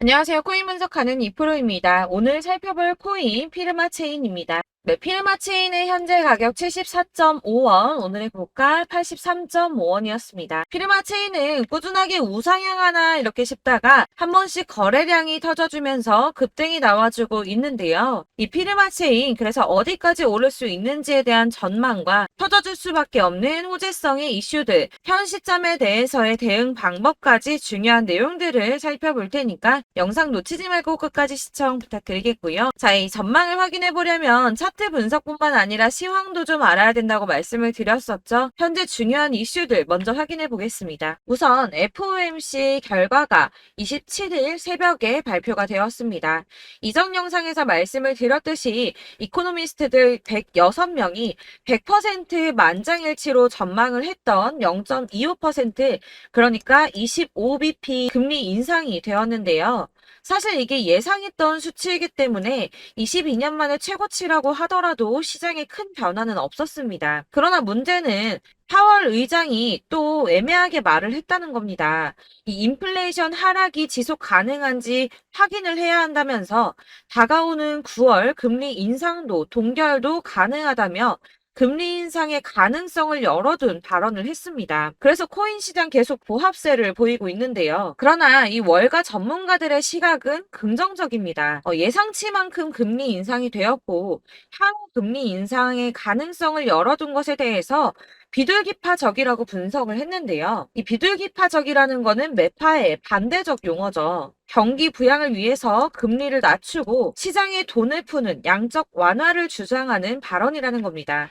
안녕하세요. 코인 분석하는 이프로입니다. 오늘 살펴볼 코인 피르마 체인입니다. 네, 피르마 체인의 현재 가격 74.5원, 오늘의 고가 83.5원이었습니다. 피르마 체인은 꾸준하게 우상향하나 이렇게 싶다가 한 번씩 거래량이 터져주면서 급등이 나와주고 있는데요. 이 피르마 체인, 그래서 어디까지 오를 수 있는지에 대한 전망과 터져줄 수밖에 없는 호재성의 이슈들, 현 시점에 대해서의 대응 방법까지 중요한 내용들을 살펴볼 테니까 영상 놓치지 말고 끝까지 시청 부탁드리겠고요. 자, 이 전망을 확인해 보려면 차트 분석뿐만 아니라 시황도 좀 알아야 된다고 말씀을 드렸었죠. 현재 중요한 이슈들 먼저 확인해 보겠습니다. 우선 FOMC 결과가 27일 새벽에 발표가 되었습니다. 이전 영상에서 말씀을 드렸듯이 이코노미스트들 106명이 100% 만장일치로 전망을 했던 0.25%, 그러니까 25bp 금리 인상이 되었는데요. 사실 이게 예상했던 수치이기 때문에 22년 만에 최고치라고 하더라도 시장에 큰 변화는 없었습니다. 그러나 문제는 파월 의장이 또 애매하게 말을 했다는 겁니다. 이 인플레이션 하락이 지속 가능한지 확인을 해야 한다면서 다가오는 9월 금리 인상도 동결도 가능하다며 금리 인상의 가능성을 열어둔 발언을 했습니다. 그래서 코인 시장 계속 보합세를 보이고 있는데요. 그러나 이 월가 전문가들의 시각은 긍정적입니다. 예상치만큼 금리 인상이 되었고 향후 금리 인상의 가능성을 열어둔 것에 대해서 비둘기파적이라고 분석을 했는데요. 이 비둘기파적이라는 거는 매파의 반대적 용어죠. 경기 부양을 위해서 금리를 낮추고 시장에 돈을 푸는 양적 완화를 주장하는 발언이라는 겁니다.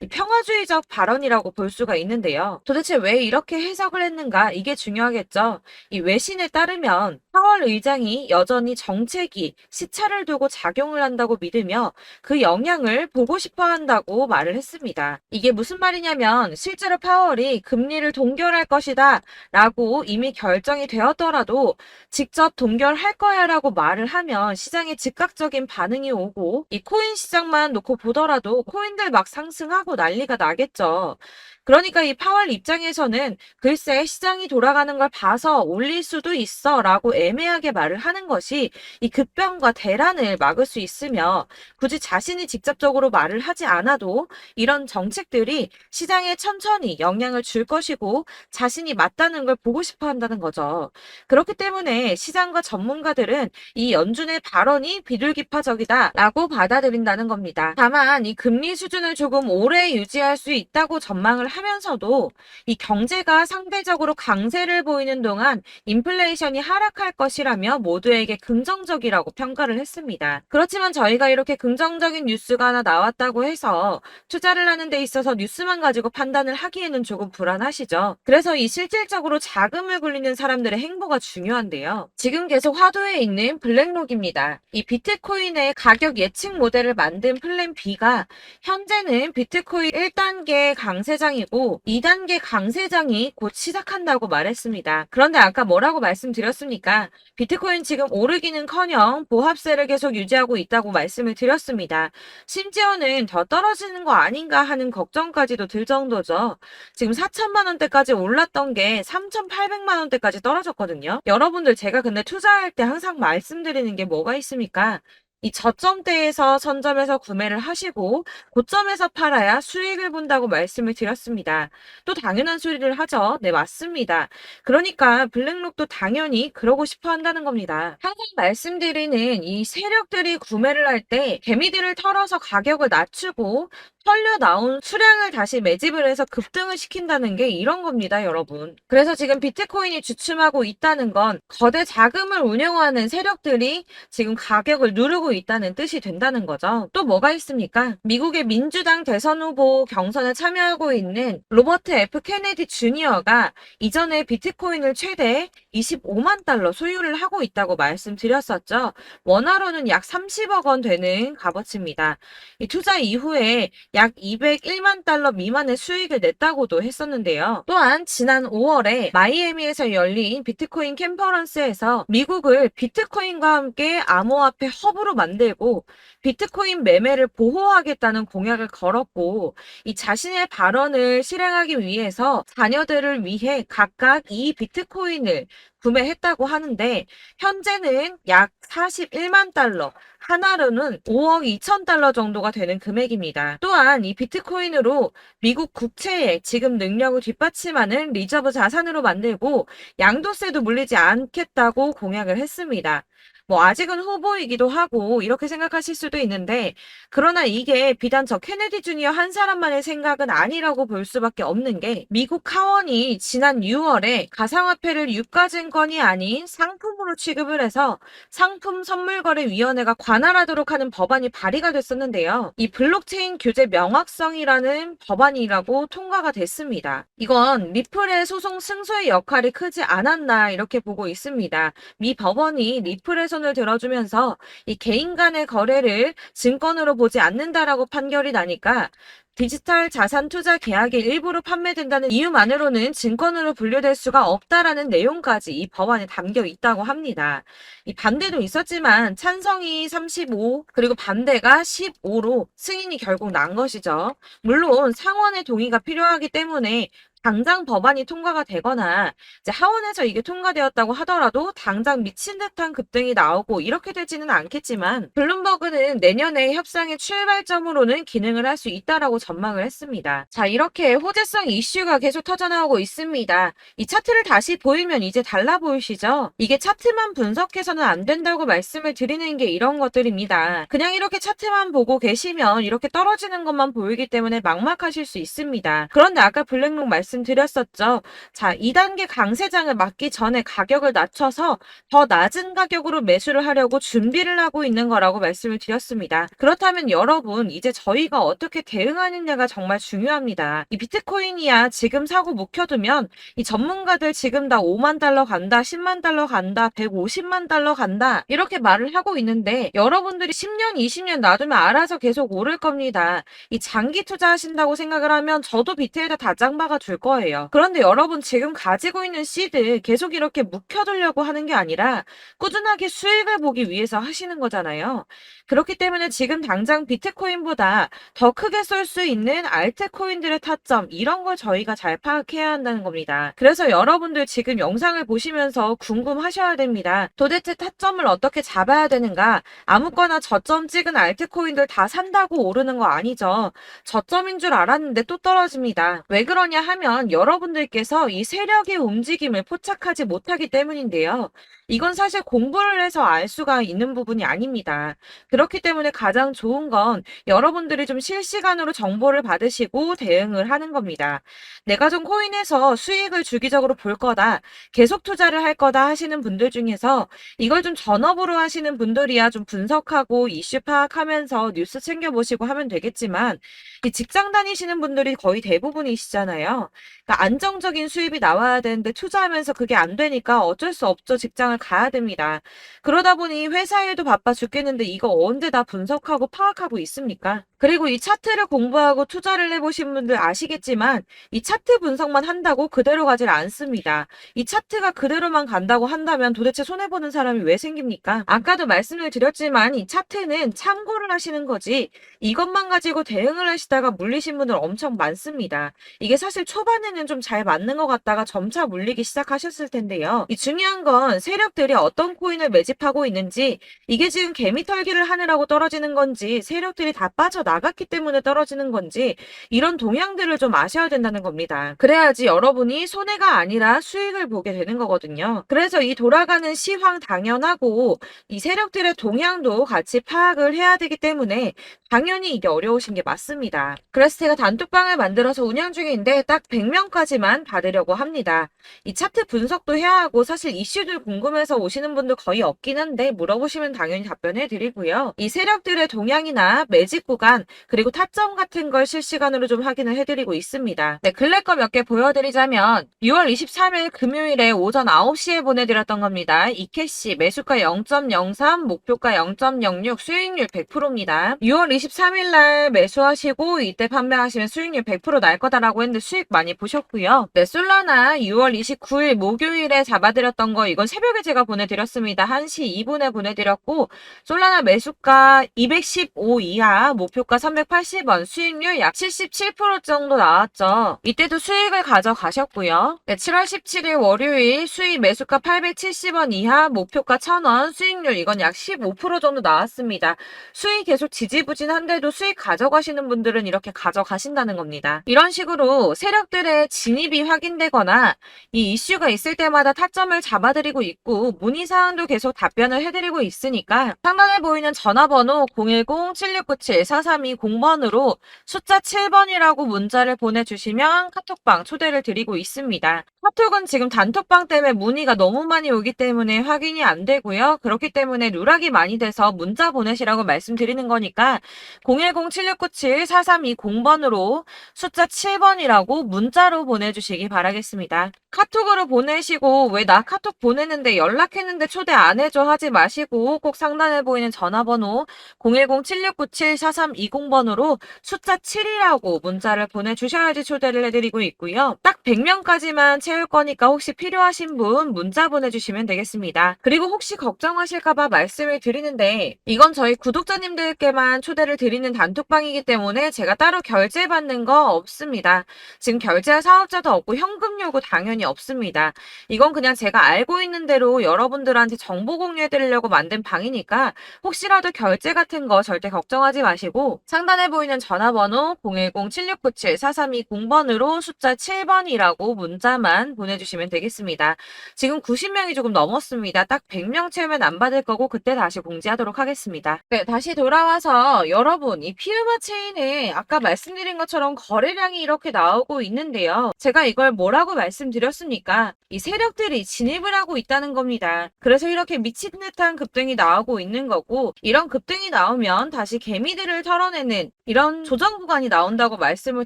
평화주의적 발언이라고 볼 수가 있는데요. 도대체 왜 이렇게 해석을 했는가? 이게 중요하겠죠. 이 외신에 따르면 파월 의장이 여전히 정책이 시차를 두고 작용을 한다고 믿으며 그 영향을 보고 싶어 한다고 말을 했습니다. 이게 무슨 말이냐면 실제로 파월이 금리를 동결할 것이다 라고 이미 결정이 되었더라도 직접 동결할 거야 라고 말을 하면 시장에 즉각적인 반응이 오고 이 코인 시장만 놓고 보더라도 코인들 막 상승하고 난리가 나겠죠. 그러니까 이 파월 입장에서는 글쎄 시장이 돌아가는 걸 봐서 올릴 수도 있어 라고 애매하게 말을 하는 것이 이 급변과 대란을 막을 수 있으며 굳이 자신이 직접적으로 말을 하지 않아도 이런 정책들이 시장에 천천히 영향을 줄 것이고 자신이 맞다는 걸 보고 싶어 한다는 거죠. 그렇기 때문에 시장과 전문가들은 이 연준의 발언이 비둘기파적이다 라고 받아들인다는 겁니다. 다만 이 금리 수준을 조금 오래 유지할 수 있다고 전망을 하면서도 이 경제가 상대적으로 강세를 보이는 동안 인플레이션이 하락할 것이라며 모두에게 긍정적이라고 평가를 했습니다. 그렇지만 저희가 이렇게 긍정적인 뉴스가 하나 나왔다고 해서 투자를 하는 데 있어서 뉴스만 가지고 판단을 하기에는 조금 불안하시죠. 그래서 이 실질적으로 자금을 굴리는 사람들의 행보가 중요한데요. 지금 계속 화두에 있는 블랙록입니다. 이 비트코인의 가격 예측 모델을 만든 플랜 B가 현재는 비트코인 1단계 강세장이고 2단계 강세장이 곧 시작한다고 말했습니다. 그런데 아까 뭐라고 말씀드렸습니까? 비트코인 지금 오르기는커녕 보합세를 계속 유지하고 있다고 말씀을 드렸습니다. 심지어는 더 떨어지는 거 아닌가 하는 걱정까지도 들 정도죠. 지금 4천만 원대까지 올랐던 게 3,800만 원대까지 떨어졌거든요. 여러분들 제가 근데 투자할 때 항상 말씀드리는 게 뭐가 있습니까? 이 저점대에서 선점해서 구매를 하시고 고점에서 팔아야 수익을 본다고 말씀을 드렸습니다. 또 당연한 소리를 하죠. 네, 맞습니다. 그러니까 블랙록도 당연히 그러고 싶어 한다는 겁니다. 항상 말씀드리는 이 세력들이 구매를 할 때 개미들을 털어서 가격을 낮추고 털려 나온 수량을 다시 매집을 해서 급등을 시킨다는 게 이런 겁니다, 여러분. 그래서 지금 비트코인이 주춤하고 있다는 건 거대 자금을 운영하는 세력들이 지금 가격을 누르고 있다는 뜻이 된다는 거죠. 또 뭐가 있습니까? 미국의 민주당 대선 후보 경선에 참여하고 있는 로버트 F 케네디 주니어가 이전에 비트코인을 최대 25만 달러 소유를 하고 있다고 말씀드렸었죠. 원화로는 약 30억 원 되는 값어치입니다. 이 투자 이후에 약 201만 달러 미만의 수익을 냈다고도 했었는데요. 또한 지난 5월에 마이애미에서 열린 비트코인 컨퍼런스에서 미국을 비트코인과 함께 암호화폐 허브로 만들고 비트코인 매매를 보호하겠다는 공약을 걸었고 이 자신의 발언을 실행하기 위해서 자녀들을 위해 각각 이 비트코인을 구매했다고 하는데 현재는 약 41만 달러, 하나로는 5억 2천 달러 정도가 되는 금액입니다. 또한 이 비트코인으로 미국 국채의 지급 능력을 뒷받침하는 리저브 자산으로 만들고 양도세도 물리지 않겠다고 공약을 했습니다. 뭐 아직은 후보이기도 하고 이렇게 생각하실 수도 있는데 그러나 이게 비단 저 케네디 주니어 한 사람만의 생각은 아니라고 볼 수밖에 없는 게 미국 하원이 지난 6월에 가상화폐를 유가증권이 아닌 상품으로 취급을 해서 상품선물거래위원회가 관할하도록 하는 법안이 발의가 됐었는데요. 이 블록체인 규제 명확성이라는 법안이라고 통과가 됐습니다. 이건 리플의 소송 승소의 역할이 크지 않았나 이렇게 보고 있습니다. 미 법원이 리플의 손을 들어주면서 이 개인 간의 거래를 증권으로 보지 않는다라고 판결이 나니까 디지털 자산 투자 계약이 일부러 판매된다는 이유만으로는 증권으로 분류될 수가 없다라는 내용까지 이 법안에 담겨 있다고 합니다. 이 반대도 있었지만 찬성이 35 그리고 반대가 15로 승인이 결국 난 것이죠. 물론 상원의 동의가 필요하기 때문에 당장 법안이 통과가 되거나 이제 하원에서 이게 통과되었다고 하더라도 당장 미친 듯한 급등이 나오고 이렇게 되지는 않겠지만 블룸버그는 내년에 협상의 출발점으로는 기능을 할 수 있다라고 전망을 했습니다. 자, 이렇게 호재성 이슈가 계속 터져나오고 있습니다. 이 차트를 다시 보이면 이제 달라 보이시죠? 이게 차트만 분석해서는 안 된다고 말씀을 드리는 게 이런 것들입니다. 그냥 이렇게 차트만 보고 계시면 이렇게 떨어지는 것만 보이기 때문에 막막하실 수 있습니다. 그런데 아까 블랙록 말씀드렸었죠. 자, 2단계 강세장을 맞기 전에 가격을 낮춰서 더 낮은 가격으로 매수를 하려고 준비를 하고 있는 거라고 말씀을 드렸습니다. 그렇다면 여러분, 이제 저희가 어떻게 대응하느냐가 정말 중요합니다. 이 비트코인이야 지금 사고 묵혀두면 이 전문가들 지금 다 5만 달러 간다, 10만 달러 간다, 150만 달러 간다 이렇게 말을 하고 있는데 여러분들이 10년, 20년 놔두면 알아서 계속 오를 겁니다. 이 장기 투자하신다고 생각을 하면 저도 비트에다 다 짱박아 줄 거예요. 그런데 여러분 지금 가지고 있는 씨드 계속 이렇게 묵혀두려고 하는 게 아니라 꾸준하게 수익을 보기 위해서 하시는 거잖아요. 그렇기 때문에 지금 당장 비트코인보다 더 크게 쏠 수 있는 알트코인들의 타점 이런 걸 저희가 잘 파악해야 한다는 겁니다. 그래서 여러분들 지금 영상을 보시면서 궁금하셔야 됩니다. 도대체 타점을 어떻게 잡아야 되는가? 아무거나 저점 찍은 알트코인들 다 산다고 오르는 거 아니죠. 저점인 줄 알았는데 또 떨어집니다. 왜 그러냐 하면 여러분들께서 이 세력의 움직임을 포착하지 못하기 때문인데요. 이건 사실 공부를 해서 알 수가 있는 부분이 아닙니다. 그렇기 때문에 가장 좋은 건 여러분들이 좀 실시간으로 정보를 받으시고 대응을 하는 겁니다. 내가 좀 코인에서 수익을 주기적으로 볼 거다, 계속 투자를 할 거다 하시는 분들 중에서 이걸 좀 전업으로 하시는 분들이야 좀 분석하고 이슈 파악하면서 뉴스 챙겨보시고 하면 되겠지만 이 직장 다니시는 분들이 거의 대부분이시잖아요. 그러니까 안정적인 수입이 나와야 되는데 투자하면서 그게 안 되니까 어쩔 수 없죠. 직장을 가야 됩니다. 그러다 보니 회사 일도 바빠 죽겠는데 이거 언제 다 분석하고 파악하고 있습니까? 그리고 이 차트를 공부하고 투자를 해보신 분들 아시겠지만 이 차트 분석만 한다고 그대로 가질 않습니다. 이 차트가 그대로만 간다고 한다면 도대체 손해보는 사람이 왜 생깁니까? 아까도 말씀을 드렸지만 이 차트는 참고를 하시는 거지 이것만 가지고 대응을 하시다가 물리신 분들 엄청 많습니다. 이게 사실 초반에는 좀 잘 맞는 것 같다가 점차 물리기 시작하셨을 텐데요. 이 중요한 건 세력들이 어떤 코인을 매집하고 있는지 이게 지금 개미털기를 하느라고 떨어지는 건지 세력들이 다 빠져나갔기 때문에 떨어지는 건지 이런 동향들을 좀 아셔야 된다는 겁니다. 그래야지 여러분이 손해가 아니라 수익을 보게 되는 거거든요. 그래서 이 돌아가는 시황 당연하고 이 세력들의 동향도 같이 파악을 해야 되기 때문에 당연히 이게 어려우신 게 맞습니다. 그래서 제가 단톡방을 만들어서 운영 중인데 딱 100명까지만 받으려고 합니다. 이 차트 분석도 해야 하고 사실 이슈들 궁금해서 오시는 분들 거의 없긴 한데 물어보시면 당연히 답변해 드리고요. 이 세력들의 동향이나 매집 구간 그리고 타점 같은 걸 실시간으로 좀 확인을 해드리고 있습니다. 네, 근래 거 몇 개 보여드리자면 6월 23일 금요일에 오전 9시에 보내드렸던 겁니다. 이캐시 매수가 0.03 목표가 0.06 수익률 100%입니다. 6월 23일 날 매수하시고 이때 판매하시면 수익률 100% 날 거다라고 했는데 수익 많이 보셨고요. 네, 솔라나 6월 29일 목요일에 잡아드렸던 거 이건 새벽에 제가 보내드렸습니다. 1시 2분에 보내드렸고 솔라나 매수가 215 이하 목표가 목표가 380원, 수익률 약 77% 정도 나왔죠. 이때도 수익을 가져가셨고요. 네, 7월 17일 월요일 수익 매수가 870원 이하, 목표가 1000원, 수익률 이건 약 15% 정도 나왔습니다. 수익 계속 지지부진한데도 수익 가져가시는 분들은 이렇게 가져가신다는 겁니다. 이런 식으로 세력들의 진입이 확인되거나 이 이슈가 있을 때마다 타점을 잡아드리고 있고 문의사항도 계속 답변을 해드리고 있으니까 상단에 보이는 전화번호 010-7697-4320번으로 숫자 7번이라고 문자를 보내주시면 카톡방 초대를 드리고 있습니다. 카톡은 지금 단톡방 때문에 문의가 너무 많이 오기 때문에 확인이 안 되고요. 그렇기 때문에 누락이 많이 돼서 문자 보내시라고 말씀드리는 거니까 010-7697-4320번으로 숫자 7번이라고 문자로 보내주시기 바라겠습니다. 카톡으로 보내시고 왜 나 카톡 보내는데 연락했는데 초대 안 해줘 하지 마시고 꼭 상단에 보이는 전화번호 010-7697-4320번으로 숫자 7이라고 문자를 보내주셔야지 초대를 해드리고 있고요. 딱 100명까지만 채울 거니까 혹시 필요하신 분 문자 보내주시면 되겠습니다. 그리고 혹시 걱정하실까봐 말씀을 드리는데 이건 저희 구독자님들께만 초대를 드리는 단톡방이기 때문에 제가 따로 결제받는 거 없습니다. 지금 결제할 사업자도 없고 현금 요구 당연히 없습니다. 이건 그냥 제가 알고 있는 대로 여러분들한테 정보 공유해 드리려고 만든 방이니까 혹시라도 결제 같은 거 절대 걱정하지 마시고 상단에 보이는 전화번호 010-7697-4320번으로 숫자 7번이라고 문자만 보내주시면 되겠습니다. 지금 90명이 조금 넘었습니다. 딱 100명 채우면 안 받을 거고 그때 다시 공지하도록 하겠습니다. 네, 다시 돌아와서 여러분 이 피르마 체인에 아까 말씀드린 것처럼 거래량이 이렇게 나오고 있는데요. 제가 이걸 뭐라고 말씀드렸습니까? 이 세력들이 진입을 하고 있다는 겁니다. 그래서 이렇게 미친 듯한 급등이 나오고 있는 거고 이런 급등이 나오면 다시 개미들을 털어내는 이런 조정 구간이 나온다고 말씀을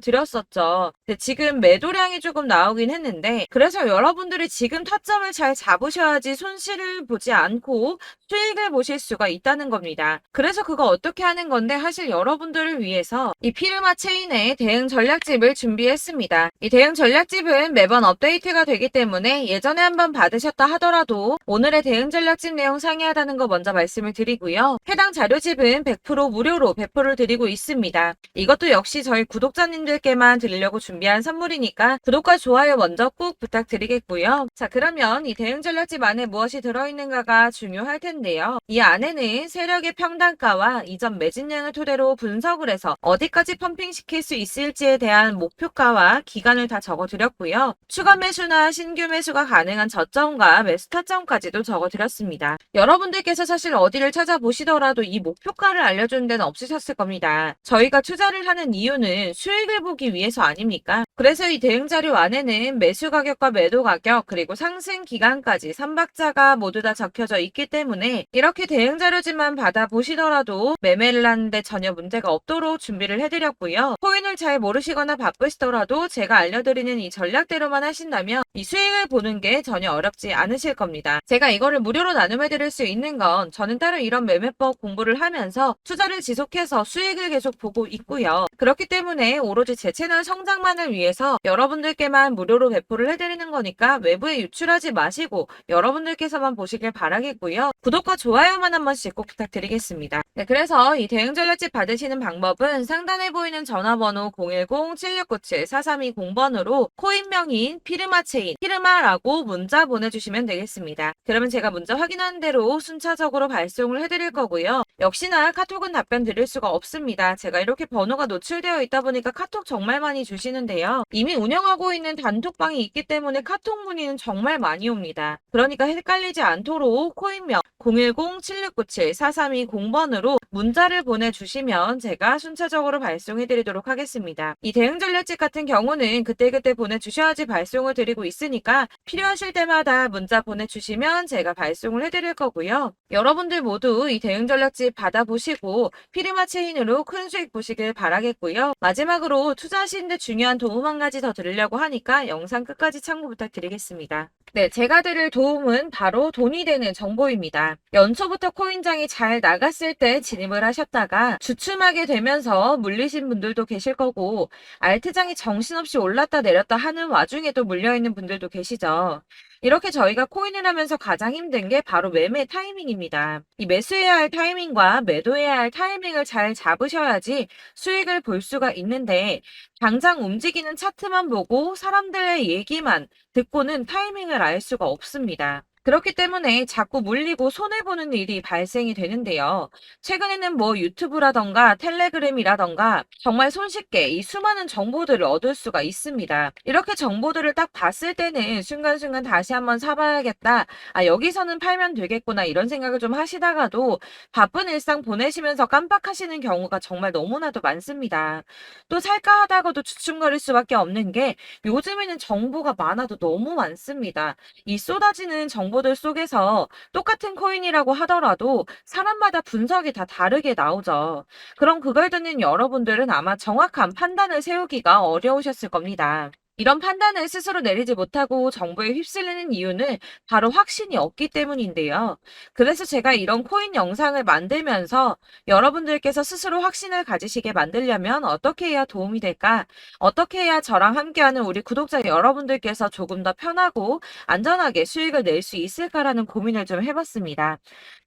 드렸었죠. 근데 지금 매도량이 조금 나오긴 했는데 그래서 여러분들이 지금 타점을 잘 잡으셔야지 손실을 보지 않고 수익을 보실 수가 있다는 겁니다. 그래서 그거 어떻게 하는 건데 사실 여러분들을 위해서 이 피르마 체인의 대응 전략집을 준비했습니다. 이 대응 전략집은 매번 업데이트가 되기 때문에 예전에 한번 받으셨다 하더라도 오늘의 대응 전략집 내용 상이하다는 거 먼저 말씀을 드리고요. 해당 자료집은 100% 무료로 배포를 드리고 있습니다. 이것도 역시 저희 구독자님들께만 드리려고 준비한 선물이니까 구독과 좋아요 먼저 꼭 부탁드리겠고요. 자, 그러면 이 대응 전략집 안에 무엇이 들어있는가가 중요할 텐데요. 이 안에는 세력의 평단가와 이전 매진량을 토대로 분석을 해서 어디까지 펌핑시킬 수 있을지에 대한 목표가와 기간을 다 적어드렸고요. 추가 매수나 신규 매수가 가능한 저점과 매수 타점까지도 적어드렸습니다. 여러분들께서 사실 어디를 찾아보시더라도 이 목표가를 알려주는 데는 없으셨을 겁니다. 저희가 투자를 하는 이유는 수익을 보기 위해서 아닙니까? 그래서 이 대응 자료 안에는 매수 가격과 매도 가격 그리고 상승 기간까지 3박자가 모두 다 적혀져 있기 때문에 이렇게 대응 자료지만 받아보시더라도 매매를 하는데 전혀 문제가 없도록 준비를 해드렸고요. 코인을 잘 모르시거나 바쁘시더라도 제가 알려드리는 이 전략대로만 하신다면 이 수익을 보는 게 전혀 어렵지 않으실 겁니다. 제가 이거를 무료로 나눔해드릴 수 있는 건 저는 따로 이런 매매법 공부를 하면서 투자를 지속해서 수익을 계속 보고 있고요. 그렇기 때문에 오로지 제 채널 성장만을 위해서 여러분들께만 무료로 배포를 해드리는 거니까 외부에 유출하지 마시고 여러분들께서만 보시길 바라겠고요. 구독과 좋아요만 한 번씩 꼭 부탁드리겠습니다. 네, 그래서 이 대응 전략집 받으시는 방법은 상단에 보이는 전화번호 010-7697-4320번으로 코인명인 피르마체인, 피르마라고 문자 보내주시면 되겠습니다. 그러면 제가 문자 확인한 대로 순차적으로 발송을 해드릴 거고요. 역시나 카톡은 답변 드릴 수가 없습니다. 제가 이렇게 번호가 노출되어 있다 보니까 카톡 정말 많이 주시는데요. 이미 운영하고 있는 단톡방이 있기 때문에 카톡 문의는 정말 많이 옵니다. 그러니까 헷갈리지 않도록 코인명 010-7697-4320번으로 문자를 보내주시면 제가 순차적으로 발송해드리도록 하겠습니다. 이 대응 전략집 같은 경우는 그때그때 보내주셔야지 발송을 드리고 있으니까 필요하실 때마다 문자 보내주시면 제가 발송을 해드릴 거고요. 여러분들 모두 이 대응 전략집 받아보시고 피르마 체인으로 큰 수익 보시길 바라겠고요. 마지막으로 투자하시는데 중요한 도움 한 가지 더 드리려고 하니까 영상 끝까지 참고 부탁드리겠습니다. 네, 제가 드릴 도움은 바로 돈이 되는 정보입니다. 연초부터 코인장이 잘 나갔을 때 진입 진입을 하셨다가 주춤하게 되면서 물리신 분들도 계실 거고 알트장이 정신없이 올랐다 내렸다 하는 와중에도 물려있는 분들도 계시죠. 이렇게 저희가 코인을 하면서 가장 힘든 게 바로 매매 타이밍입니다. 이 매수해야 할 타이밍과 매도해야 할 타이밍을 잘 잡으셔야지 수익을 볼 수가 있는데 당장 움직이는 차트만 보고 사람들의 얘기만 듣고는 타이밍을 알 수가 없습니다. 그렇기 때문에 자꾸 물리고 손해보는 일이 발생이 되는데요. 최근에는 뭐 유튜브라던가 텔레그램이라던가 정말 손쉽게 이 수많은 정보들을 얻을 수가 있습니다. 이렇게 정보들을 딱 봤을 때는 순간순간 다시 한번 사봐야겠다. 아, 여기서는 팔면 되겠구나. 이런 생각을 좀 하시다가도 바쁜 일상 보내시면서 깜빡하시는 경우가 정말 너무나도 많습니다. 또 살까 하다가도 주춤거릴 수밖에 없는 게 요즘에는 정보가 많아도 너무 많습니다. 이 쏟아지는 정보들 속에서 똑같은 코인이라고 하더라도 사람마다 분석이 다 다르게 나오죠. 그럼 그걸 듣는 여러분들은 아마 정확한 판단을 세우기가 어려우셨을 겁니다. 이런 판단을 스스로 내리지 못하고 정보에 휩쓸리는 이유는 바로 확신이 없기 때문인데요. 그래서 제가 이런 코인 영상을 만들면서 여러분들께서 스스로 확신을 가지시게 만들려면 어떻게 해야 도움이 될까? 어떻게 해야 저랑 함께하는 우리 구독자 여러분들께서 조금 더 편하고 안전하게 수익을 낼 수 있을까라는 고민을 좀 해봤습니다.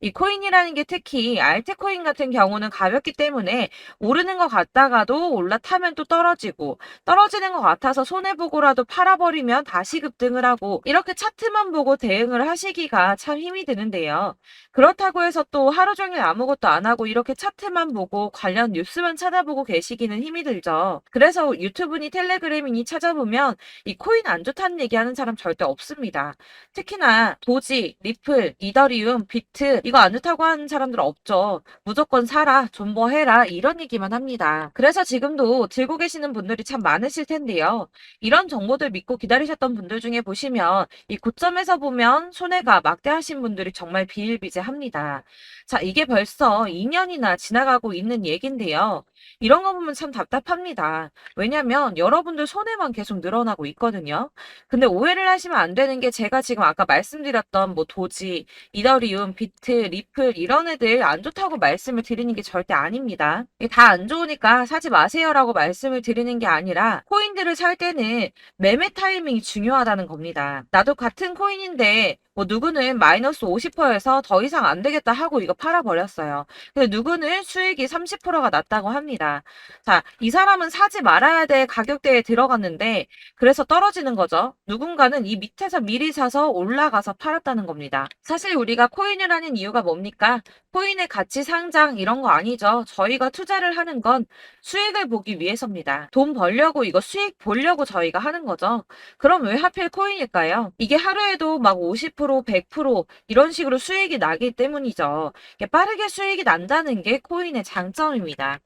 이 코인이라는 게 특히 알트코인 같은 경우는 가볍기 때문에 오르는 것 같다가도 올라타면 또 떨어지고 떨어지는 것 같아서 손해보고라도 팔아버리면 다시 급등을 하고 이렇게 차트만 보고 대응을 하시기가 참 힘이 드는데요. 그렇다고 해서 또 하루 종일 아무것도 안 하고 이렇게 차트만 보고 관련 뉴스만 찾아보고 계시기는 힘이 들죠. 그래서 유튜브니 텔레그램이니 찾아보면 이 코인 안 좋다는 얘기하는 사람 절대 없습니다. 특히나 도지, 리플, 이더리움, 비트 이거 안 좋다고 하는 사람들 없죠. 무조건 사라, 존버해라 이런 얘기만 합니다. 그래서 지금도 들고 계시는 분들이 참 많으실 텐데요. 이런 정보들 믿고 기다리셨던 분들 중에 보시면 이 고점에서 보면 손해가 막대하신 분들이 정말 비일비재합니다. 자, 이게 벌써 2년이나 지나가고 있는 얘긴데요. 이런 거 보면 참 답답합니다. 왜냐면 여러분들 손해만 계속 늘어나고 있거든요. 근데 오해를 하시면 안 되는 게 제가 지금 아까 말씀드렸던 뭐 도지, 이더리움, 비트, 리플 이런 애들 안 좋다고 말씀을 드리는 게 절대 아닙니다. 다 안 좋으니까 사지 마세요라고 말씀을 드리는 게 아니라 코인들을 살 때는 매매 타이밍이 중요하다는 겁니다. 나도 같은 코인인데 뭐 누구는 마이너스 50%에서 더 이상 안 되겠다 하고 이거 팔아버렸어요. 근데 누구는 수익이 30%가 났다고 합니다. 자, 이 사람은 사지 말아야 될 가격대에 들어갔는데 그래서 떨어지는 거죠. 누군가는 이 밑에서 미리 사서 올라가서 팔았다는 겁니다. 사실 우리가 코인을 하는 이유가 뭡니까? 코인의 가치 상장 이런 거 아니죠. 저희가 투자를 하는 건 수익을 보기 위해서입니다. 돈 벌려고 이거 수익 보려고 저희가 하는 거죠. 그럼 왜 하필 코인일까요? 이게 하루에도 막 50%, 100% 이런 식으로 수익이 나기 때문이죠. 빠르게 수익이 난다는 게 코인의 장점입니다.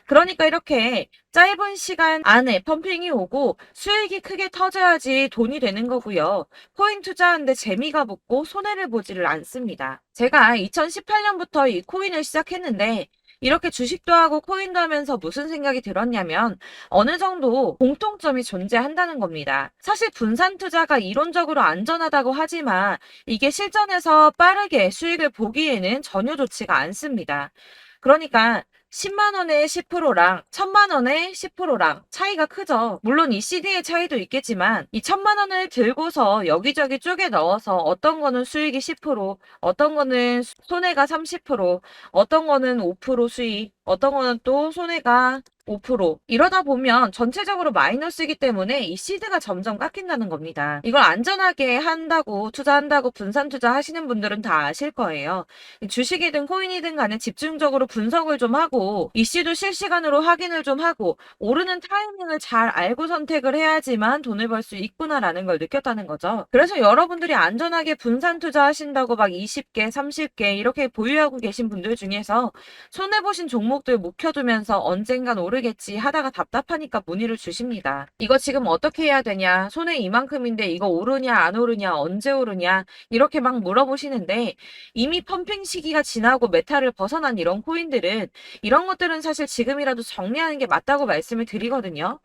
그러니까 이렇게 짧은 시간 안에 펌핑이 오고 수익이 크게 터져야지 돈이 되는 거고요. 코인 투자하는데 재미가 붙고 손해를 보지를 않습니다. 제가 2018년부터 이 코인을 시작했는데 이렇게 주식도 하고 코인도 하면서 무슨 생각이 들었냐면 어느 정도 공통점이 존재한다는 겁니다. 사실 분산 투자가 이론적으로 안전하다고 하지만 이게 실전에서 빠르게 수익을 보기에는 전혀 좋지가 않습니다. 그러니까 10만 원의 10%랑 1000만 원의 10%랑 차이가 크죠. 물론 이 CD의 차이도 있겠지만 이 1000만 원을 들고서 여기저기 쪼개 넣어서 어떤 거는 수익이 10%, 어떤 거는 손해가 30%, 어떤 거는 5% 수익, 어떤 거는 또 손해가 5% 이러다 보면 전체적으로 마이너스이기 때문에 이 시드가 점점 깎인다는 겁니다. 이걸 안전하게 한다고 투자한다고 분산 투자하시는 분들은 다 아실 거예요. 주식이든 코인이든 간에 집중적으로 분석을 좀 하고 이슈도 실시간으로 확인을 좀 하고 오르는 타이밍을 잘 알고 선택을 해야지만 돈을 벌 수 있구나라는 걸 느꼈다는 거죠. 그래서 여러분들이 안전하게 분산 투자하신다고 막 20개, 30개 이렇게 보유하고 계신 분들 중에서 손해보신 종목들 묵혀두면서 언젠간 오르겠지 하다가 답답하니까 문의를 주십니다. 이거 지금 어떻게 해야 되냐? 손해 이만큼인데 이거 오르냐 안 오르냐 언제 오르냐 이렇게 막 물어보시는데 이미 펌핑 시기가 지나고 메타를 벗어난 이런 코인들은 이런 것들은 사실 지금이라도 정리하는 게 맞다고 말씀을 드리거든요.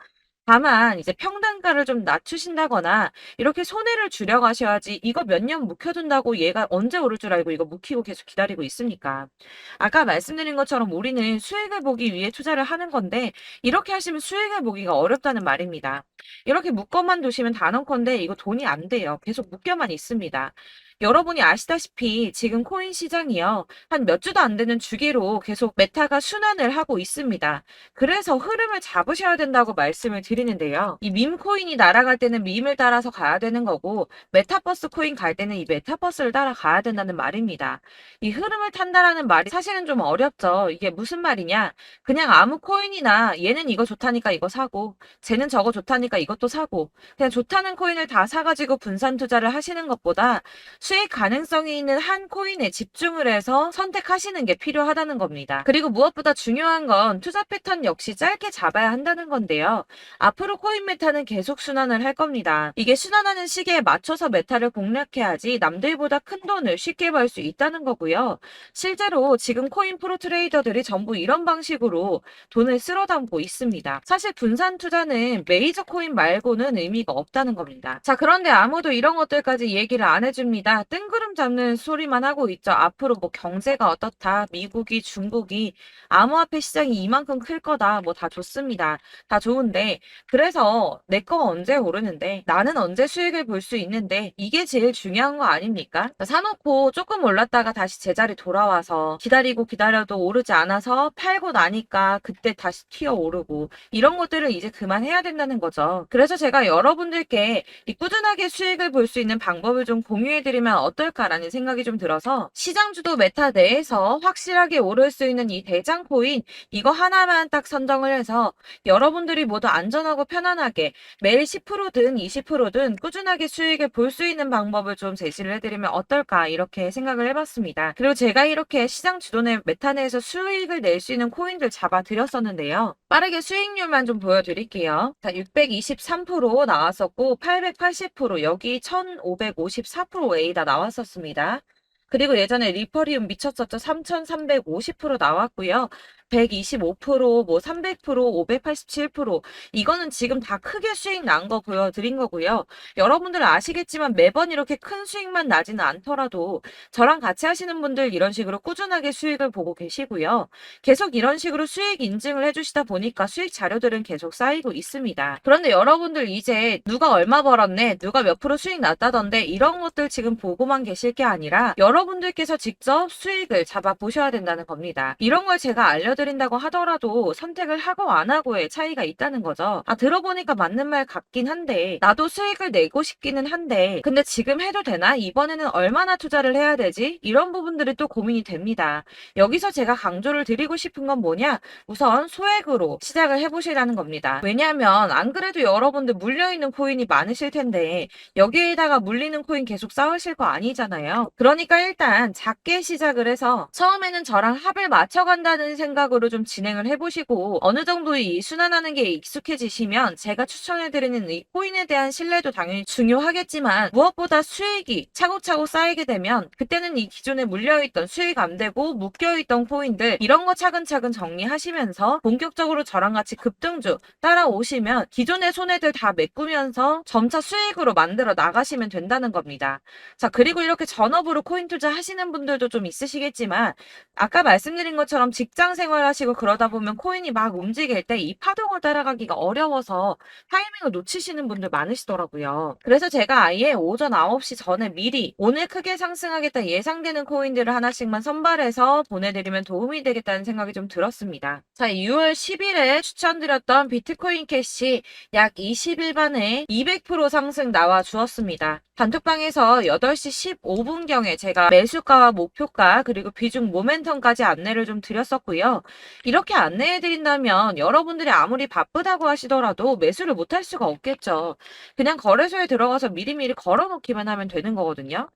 다만 이제 평단가를 좀 낮추신다거나 이렇게 손해를 줄여 가셔야지, 이거 몇 년 묵혀둔다고 얘가 언제 오를 줄 알고 이거 묵히고 계속 기다리고 있습니까? 아까 말씀드린 것처럼 우리는 수익을 보기 위해 투자를 하는 건데, 이렇게 하시면 수익을 보기가 어렵다는 말입니다. 이렇게 묶어만 두시면 단언컨대 이거 돈이 안 돼요. 계속 묶여만 있습니다. 여러분이 아시다시피 지금 코인 시장이요, 한 몇 주도 안 되는 주기로 계속 메타가 순환을 하고 있습니다. 그래서 흐름을 잡으셔야 된다고 말씀을 드리는데요. 이 밈 코인이 날아갈 때는 밈을 따라서 가야 되는 거고, 메타버스 코인 갈 때는 이 메타버스를 따라가야 된다는 말입니다. 이 흐름을 탄다라는 말이 사실은 좀 어렵죠. 이게 무슨 말이냐? 그냥 아무 코인이나 얘는 이거 좋다니까 이거 사고, 쟤는 저거 좋다니까 이것도 사고, 그냥 좋다는 코인을 다 사가지고 분산 투자를 하시는 것보다 수익 가능성이 있는 한 코인에 집중을 해서 선택하시는 게 필요하다는 겁니다. 그리고 무엇보다 중요한 건 투자 패턴 역시 짧게 잡아야 한다는 건데요. 앞으로 코인 메타는 계속 순환을 할 겁니다. 이게 순환하는 시기에 맞춰서 메타를 공략해야지 남들보다 큰 돈을 쉽게 벌 수 있다는 거고요. 실제로 지금 코인 프로 트레이더들이 전부 이런 방식으로 돈을 쓸어 담고 있습니다. 사실 분산 투자는 메이저 코인 말고는 의미가 없다는 겁니다. 자, 그런데 아무도 이런 것들까지 얘기를 안 해줍니다. 뜬구름 잡는 소리만 하고 있죠. 앞으로 뭐 경제가 어떻다, 미국이, 중국이, 암호화폐 시장이 이만큼 클 거다, 뭐 다 좋습니다. 다 좋은데, 그래서 내 거 언제 오르는데, 나는 언제 수익을 볼 수 있는데, 이게 제일 중요한 거 아닙니까? 사놓고 조금 올랐다가 다시 제자리 돌아와서 기다리고 기다려도 오르지 않아서 팔고 나니까 그때 다시 튀어 오르고, 이런 것들을 이제 그만해야 된다는 거죠. 그래서 제가 여러분들께 이 꾸준하게 수익을 볼 수 있는 방법을 좀 공유해드리면 어떨까라는 생각이 좀 들어서, 시장주도 메타 내에서 확실하게 오를 수 있는 이 대장 코인, 이거 하나만 딱 선정을 해서 여러분들이 모두 안전하고 편안하게 매일 10%든 20%든 꾸준하게 수익을 볼 수 있는 방법을 좀 제시를 해드리면 어떨까, 이렇게 생각을 해봤습니다. 그리고 제가 이렇게 시장 주도내 메타 내에서 수익을 낼 수 있는 코인들 잡아드렸었는데요. 빠르게 수익률만 좀 보여드릴게요. 자, 623% 나왔었고 880%, 여기 1554% A 다 나왔었습니다. 그리고 예전에 리퍼리움 미쳤었죠. 3350% 나왔고요. 125%, 뭐 300%, 587%, 이거는 지금 다 크게 수익 난 거 보여드린 거고요. 여러분들 아시겠지만 매번 이렇게 큰 수익만 나지는 않더라도 저랑 같이 하시는 분들 이런 식으로 꾸준하게 수익을 보고 계시고요. 계속 이런 식으로 수익 인증을 해주시다 보니까 수익 자료들은 계속 쌓이고 있습니다. 그런데 여러분들 이제 누가 얼마 벌었네, 누가 몇 프로 수익 났다던데, 이런 것들 지금 보고만 계실 게 아니라 여러분들께서 직접 수익을 잡아 보셔야 된다는 겁니다. 이런 걸 제가 알려드린다고 하더라도 선택을 하고 안 하고의 차이가 있다는 거죠. 아, 들어보니까 맞는 말 같긴 한데, 나도 수익을 내고 싶기는 한데, 근데 지금 해도 되나? 이번에는 얼마나 투자를 해야 되지? 이런 부분들이 또 고민이 됩니다. 여기서 제가 강조를 드리고 싶은 건 뭐냐? 우선 소액으로 시작을 해보시라는 겁니다. 왜냐하면 안 그래도 여러분들 물려있는 코인이 많으실 텐데 여기에다가 물리는 코인 계속 쌓으실 거 아니잖아요. 그러니까 일단 작게 시작을 해서 처음에는 저랑 합을 맞춰간다는 생각으로 좀 진행을 해보시고, 어느 정도 이 순환하는 게 익숙해지시면 제가 추천해드리는 이 코인에 대한 신뢰도 당연히 중요하겠지만, 무엇보다 수익이 차곡차곡 쌓이게 되면 그때는 이 기존에 물려있던 수익 안 되고 묶여있던 코인들, 이런 거 차근차근 정리하시면서 본격적으로 저랑 같이 급등주 따라오시면 기존의 손해들 다 메꾸면서 점차 수익으로 만들어 나가시면 된다는 겁니다. 자, 그리고 이렇게 전업으로 코인 투자 하시는 분들도 좀 있으시겠지만, 아까 말씀드린 것처럼 직장 생활하시고 그러다 보면 코인이 막 움직일 때 이 파동을 따라가기가 어려워서 타이밍을 놓치시는 분들 많으시더라고요. 그래서 제가 아예 오전 9시 전에 미리 오늘 크게 상승하겠다 예상되는 코인들을 하나씩만 선발해서 보내드리면 도움이 되겠다는 생각이 좀 들었습니다. 자, 6월 10일에 추천드렸던 비트코인 캐시 약 20일 만에 200% 상승 나와 주었습니다. 단톡방에서 8시 15분경에 제가 매수가와 목표가 그리고 비중 모멘텀까지 안내를 좀 드렸었고요. 이렇게 안내해드린다면 여러분들이 아무리 바쁘다고 하시더라도 매수를 못할 수가 없겠죠. 그냥 거래소에 들어가서 미리미리 걸어놓기만 하면 되는 거거든요.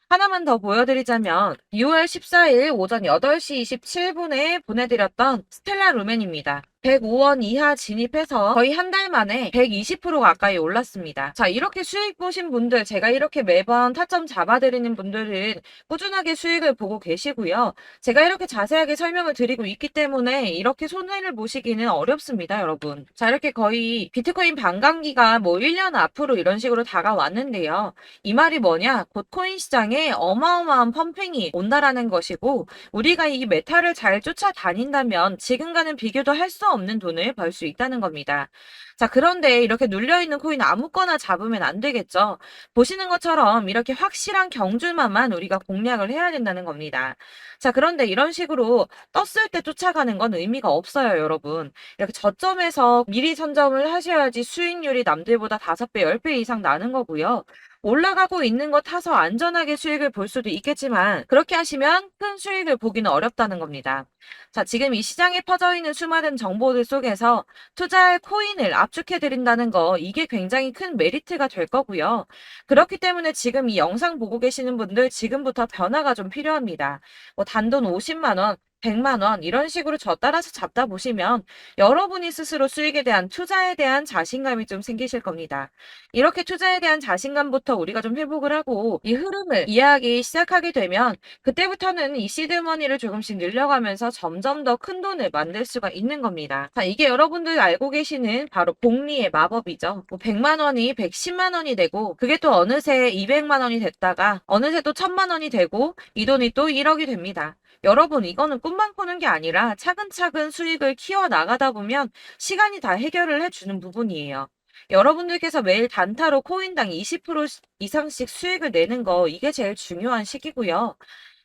하나만 더 보여드리자면 6월 14일 오전 8시 27분에 보내드렸던 스텔라 루멘입니다. 105원 이하 진입해서 거의 한 달 만에 120% 가까이 올랐습니다. 자, 이렇게 수익 보신 분들, 제가 이렇게 매번 타점 잡아드리는 분들은 꾸준하게 수익을 보고 계시고요. 제가 이렇게 자세하게 설명을 드리고 있기 때문에 이렇게 손해를 보시기는 어렵습니다, 여러분. 자, 이렇게 거의 비트코인 반감기가 뭐 1년 앞으로 이런 식으로 다가왔는데요. 이 말이 뭐냐? 곧 코인 시장에 어마어마한 펌핑이 온다라는 것이고, 우리가 이 메타를 잘 쫓아다닌다면 지금과는 비교도 할 수 없는 돈을 벌 수 있다는 겁니다. 자, 그런데 이렇게 눌려있는 코인 아무거나 잡으면 안 되겠죠. 보시는 것처럼 이렇게 확실한 경주만만 우리가 공략을 해야 된다는 겁니다. 자, 그런데 이런 식으로 떴을 때 쫓아가는 건 의미가 없어요, 여러분. 이렇게 저점에서 미리 선점을 하셔야지 수익률이 남들보다 5배, 10배 이상 나는 거고요. 올라가고 있는 거 타서 안전하게 수익을 볼 수도 있겠지만 그렇게 하시면 큰 수익을 보기는 어렵다는 겁니다. 자, 지금 이 시장에 퍼져 있는 수많은 정보들 속에서 투자할 코인을 압축해 드린다는 거 이게 굉장히 큰 메리트가 될 거고요. 그렇기 때문에 지금 이 영상 보고 계시는 분들 지금부터 변화가 좀 필요합니다. 뭐 단돈 50만 원, 100만 원 이런 식으로 저 따라서 잡다 보시면 여러분이 스스로 수익에 대한 투자에 대한 자신감이 좀 생기실 겁니다. 이렇게 투자에 대한 자신감부터 우리가 좀 회복을 하고 이 흐름을 이해하기 시작하게 되면 그때부터는 이 시드머니를 조금씩 늘려가면서 점점 더 큰 돈을 만들 수가 있는 겁니다. 자, 이게 여러분들 알고 계시는 바로 복리의 마법이죠. 뭐 100만 원이 110만 원이 되고 그게 또 어느새 200만 원이 됐다가 어느새 또 1000만 원이 되고 이 돈이 또 1억이 됩니다. 여러분, 이거는 꿈만 꾸는 게 아니라 차근차근 수익을 키워 나가다 보면 시간이 다 해결을 해주는 부분이에요. 여러분들께서 매일 단타로 코인당 20% 이상씩 수익을 내는 거 이게 제일 중요한 시기고요.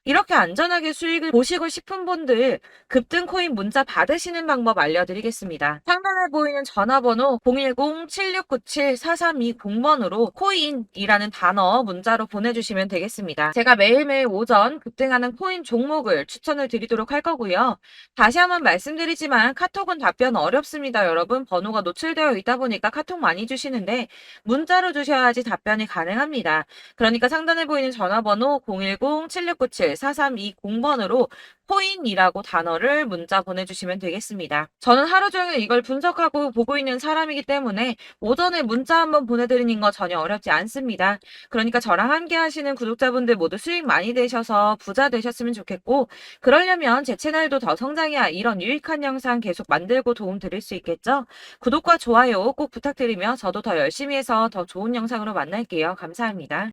이렇게 안전하게 수익을 보시고 싶은 분들 급등 코인 문자 받으시는 방법 알려드리겠습니다. 상단에 보이는 전화번호 010-7697-4320번으로 코인이라는 단어 문자로 보내주시면 되겠습니다. 제가 매일매일 오전 급등하는 코인 종목을 추천을 드리도록 할 거고요. 다시 한번 말씀드리지만 카톡은 답변 어렵습니다. 여러분, 번호가 노출되어 있다 보니까 카톡 많이 주시는데 문자로 주셔야지 답변이 가능합니다. 그러니까 상단에 보이는 전화번호 010-7697-4320번으로 코인이라고 단어를 문자 보내주시면 되겠습니다. 저는 하루 종일 이걸 분석하고 보고 있는 사람이기 때문에 오전에 문자 한번 보내드리는 거 전혀 어렵지 않습니다. 그러니까 저랑 함께 하시는 구독자분들 모두 수익 많이 되셔서 부자 되셨으면 좋겠고, 그러려면 제 채널도 더 성장해야 이런 유익한 영상 계속 만들고 도움 드릴 수 있겠죠? 구독과 좋아요 꼭 부탁드리며 저도 더 열심히 해서 더 좋은 영상으로 만날게요. 감사합니다.